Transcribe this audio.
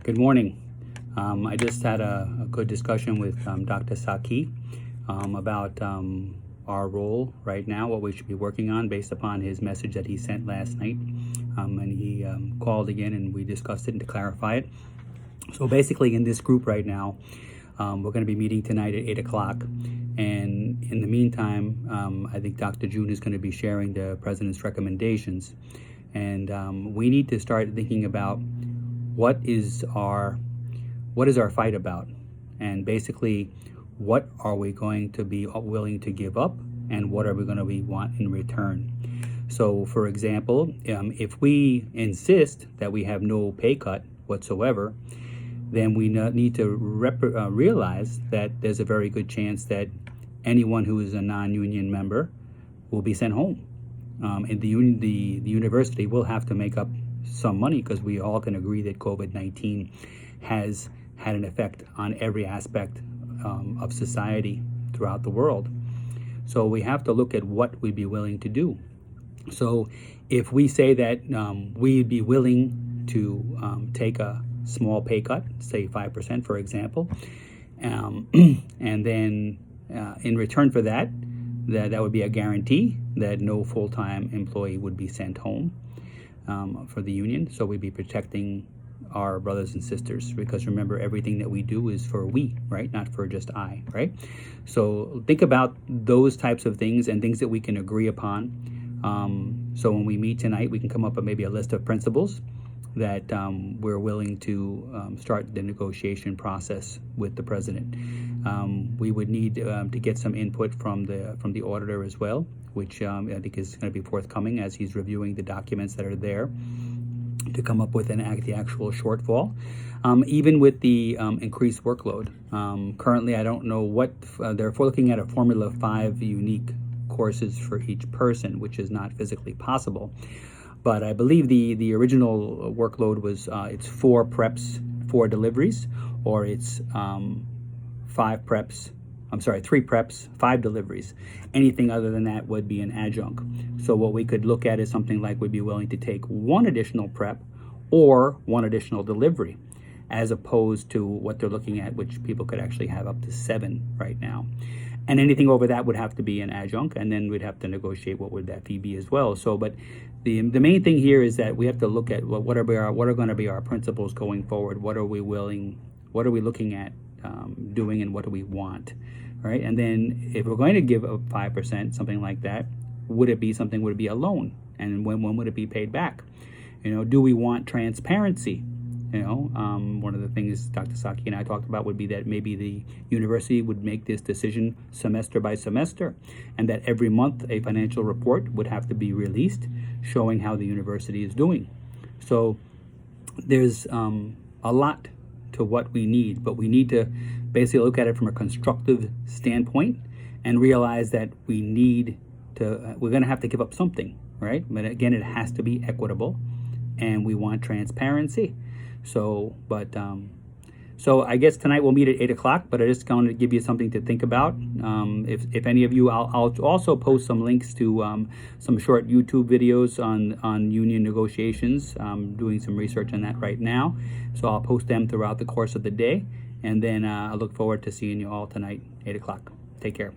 Good morning. I just had a good discussion with Dr. Saki about our role right now, what we should be working on based upon his message that he sent last night. And he called again and we discussed it and to clarify it. So basically in this group right now, we're going to be meeting tonight at 8 o'clock. And in the meantime, I think Dr. June is going to be sharing the president's recommendations. And we need to start thinking about what is our fight about, and basically what are we going to be willing to give up and what are we going to want in return. So for example, if we insist that we have no pay cut whatsoever, then we need to realize that there's a very good chance that anyone who is a non-union member will be sent home. And the university will have to make up some money, because we all can agree that COVID-19 has had an effect on every aspect of society throughout the world. So we have to look at what we'd be willing to do. So if we say that we'd be willing to take a small pay cut, say 5%, for example, and then in return for that would be a guarantee that no full-time employee would be sent home for the union. So we'd be protecting our brothers and sisters, because remember, everything that we do is for we, right? Not for just I, right? So think about those types of things and things that we can agree upon. So when we meet tonight, we can come up with maybe a list of principles that we're willing to start the negotiation process with the president. We would need to get some input from the auditor as well, which I think is going to be forthcoming as he's reviewing the documents that are there to come up with the actual shortfall. Even with the increased workload, currently I don't know what they're looking at a formula of 5 unique courses for each person, which is not physically possible. But I believe the original workload was it's 4 preps, 4 deliveries, or it's 3 preps, 5 deliveries. Anything other than that would be an adjunct. So what we could look at is something like we'd be willing to take 1 additional prep or 1 additional delivery, as opposed to what they're looking at, which people could actually have up to 7 right now. And anything over that would have to be an adjunct, and then we'd have to negotiate what would that fee be as well. So, but the main thing here is that we have to look at what are going to be our principles going forward. What are we looking at doing, and what do we want, right? And then if we're going to give up 5%, something like that, would it be a loan, and when would it be paid back? Do we want transparency? One of the things Dr. Saki and I talked about would be that maybe the university would make this decision semester by semester, and that every month a financial report would have to be released showing how the university is doing. So there's a lot to what we need, but we need to basically look at it from a constructive standpoint and realize that we're going to have to give up something, right? But again, it has to be equitable, and we want transparency. So I guess tonight we'll meet at 8 o'clock, but I just going to give you something to think about. If any of you, I'll also post some links to some short YouTube videos on union negotiations. I'm doing some research on that right now. So I'll post them throughout the course of the day. And then I look forward to seeing you all tonight, 8 o'clock. Take care.